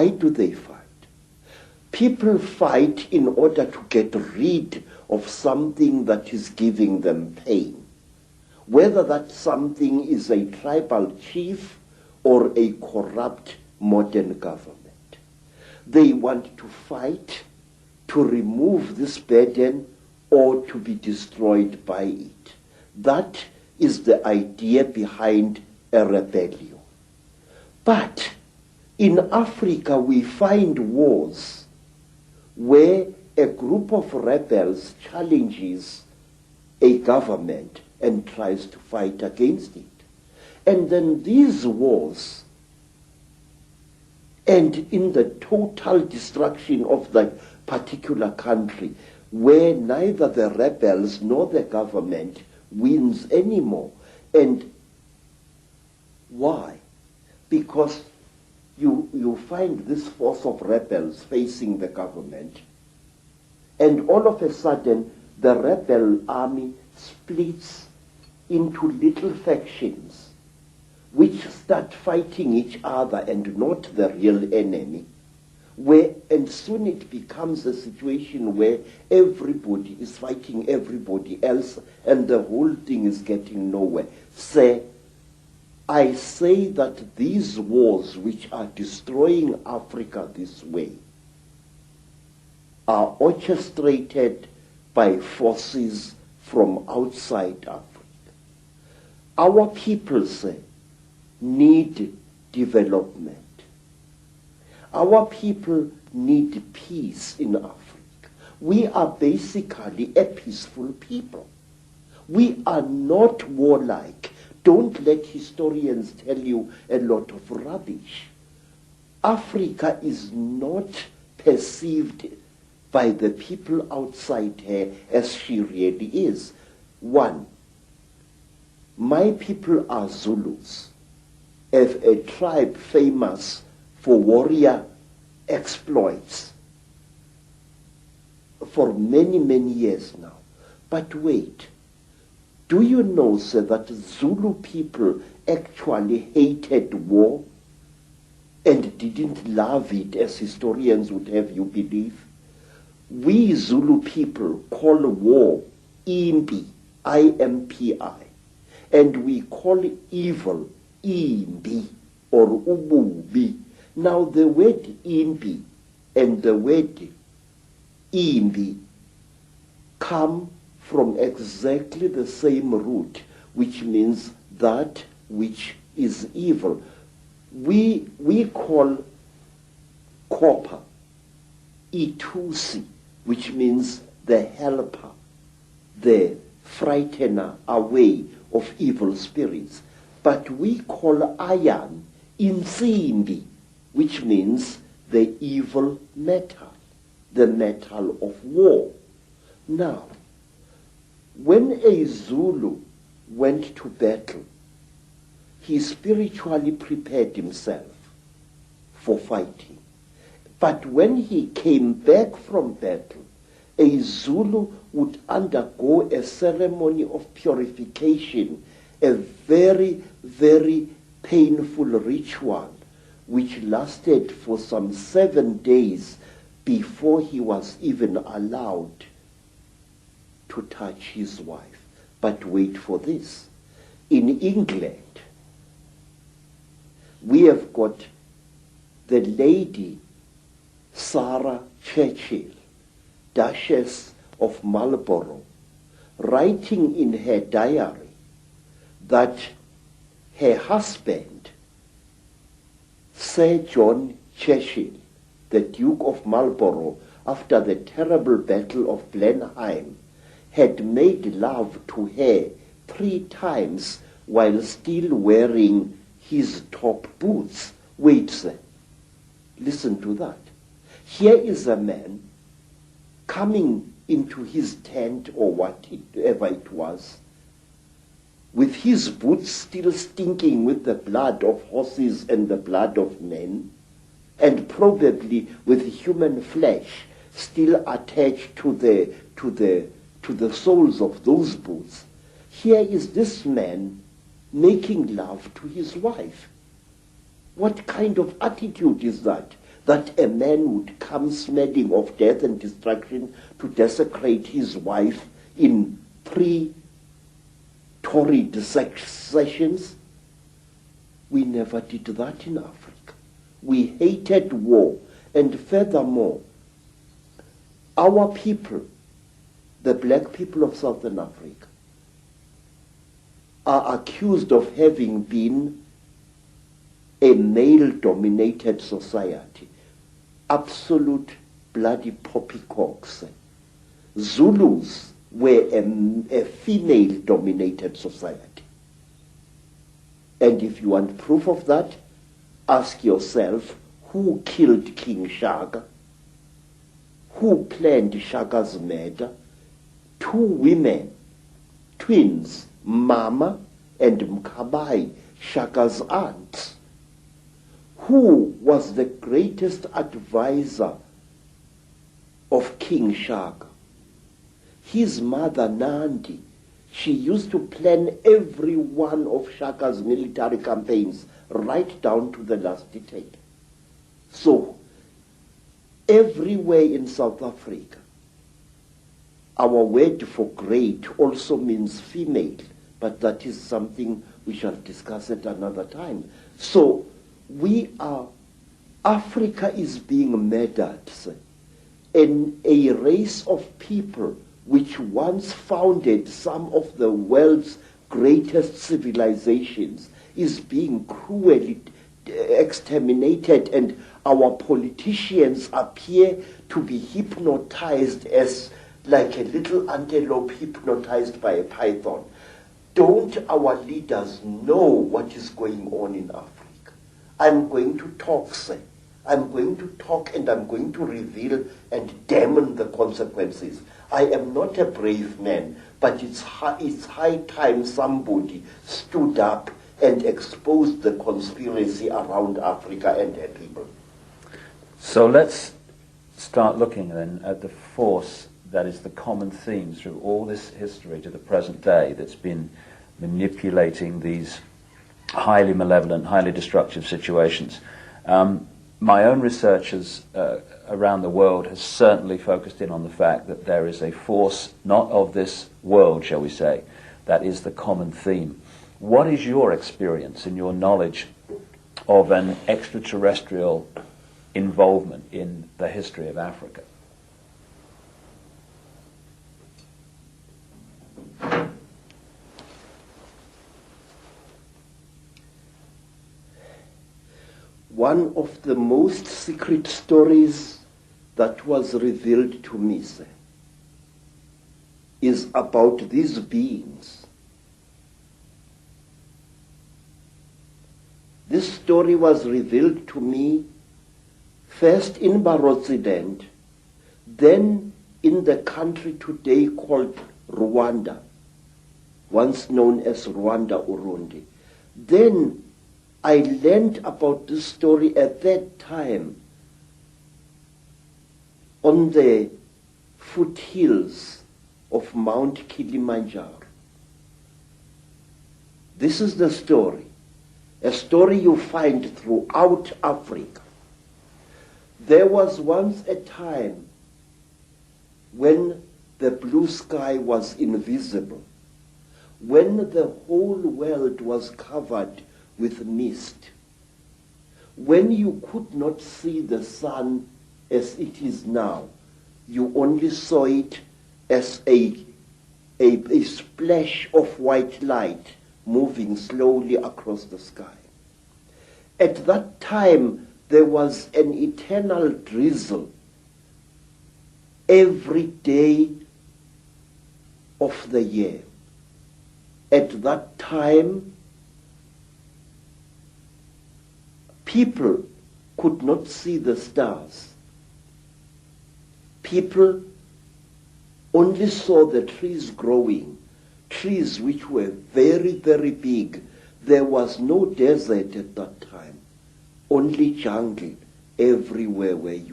Why do they fight? People fight in order to get rid of something that is giving them pain. Whether that something is a tribal chief or a corrupt modern government. They want to fight to remove this burden or to be destroyed by it. That is the idea behind a rebellion. But in Africa we find wars where a group of rebels challenges a government and tries to fight against it. And then these wars end in the total destruction of that particular country, where neither the rebels nor the government wins anymore. And why? Because you find this force of rebels facing the government, and all of a sudden the rebel army splits into little factions which start fighting each other and not the real enemy, and soon it becomes a situation where everybody is fighting everybody else and the whole thing is getting nowhere. I say that these wars which are destroying Africa this way are orchestrated by forces from outside Africa. Our people need development. Our people need peace in Africa. We are basically a peaceful people. We are not warlike. Don't let historians tell you a lot of rubbish. Africa is not perceived by the people outside her as she really is. One, my people are Zulus, a tribe famous for warrior exploits for many, many years now. But wait, do you know, sir, that Zulu people actually hated war and didn't love it, as historians would have you believe? We Zulu people call war impi, I-M-P-I, and we call evil imbi or ububi. Now the word imbi and the word imbi come from exactly the same root, which means that which is evil. We call copper itusi, which means the helper, the frightener away of evil spirits. But we call iron insimbi, which means the evil metal, the metal of war. Now, when a Zulu went to battle, he spiritually prepared himself for fighting. But when he came back from battle, a Zulu would undergo a ceremony of purification, a very, very painful ritual, which lasted for some 7 days before he was even allowed to touch his wife. But wait for this. In England, we have got the lady Sarah Churchill, Duchess of Marlborough, writing in her diary that her husband, Sir John Churchill, the Duke of Marlborough, after the terrible Battle of Blenheim, had made love to her 3 times while still wearing his top boots. Wait, sir. Listen to that. Here is a man coming into his tent or whatever it was, with his boots still stinking with the blood of horses and the blood of men, and probably with human flesh still attached to the soles of those boots. Here is this man making love to his wife. What kind of attitude is that that a man would come smelling of death and destruction to desecrate his wife in 3 torrid sessions? We never did that in Africa. We hated war. And furthermore, our people, the black people of Southern Africa, are accused of having been a male-dominated society. Absolute bloody poppycocks. Zulus were a female-dominated society. And if you want proof of that, ask yourself, who killed King Shaka? Who planned Shaka's murder? 2 women, twins, Mama and Mkabai, Shaka's aunts. Who was the greatest advisor of King Shaka? His mother, Nandi. She used to plan every one of Shaka's military campaigns, right down to the last detail. So, everywhere in South Africa, our word for great also means female, but that is something we shall discuss at another time. So, Africa is being murdered, and a race of people which once founded some of the world's greatest civilizations is being cruelly exterminated, and our politicians appear to be hypnotized as like a little antelope hypnotized by a python. Don't our leaders know what is going on in Africa? I'm going to talk, sir. I'm going to talk, and I'm going to reveal and damn the consequences. I am not a brave man, but it's high time somebody stood up and exposed the conspiracy around Africa and her people. So let's start looking then at the force that is the common theme through all this history to the present day that's been manipulating these highly malevolent, highly destructive situations. My own research around the world has certainly focused in on the fact that there is a force, not of this world, shall we say, that is the common theme. What is your experience and your knowledge of an extraterrestrial involvement in the history of Africa? One of the most secret stories that was revealed to me, sir, is about these beings. This story was revealed to me first in Barotseland, then in the country today called Rwanda, once known as Rwanda Urundi. Then I learned about this story at that time on the foothills of Mount Kilimanjaro. This is the story, a story you find throughout Africa. There was once a time when the blue sky was invisible, when the whole world was covered with mist, when you could not see the sun as it is now. You only saw it as a splash of white light moving slowly across the sky. At that time, there was an eternal drizzle every day of the year. At that time, people could not see the stars. People only saw the trees growing, trees which were very, very big. There was no desert at that time, only jungle everywhere where you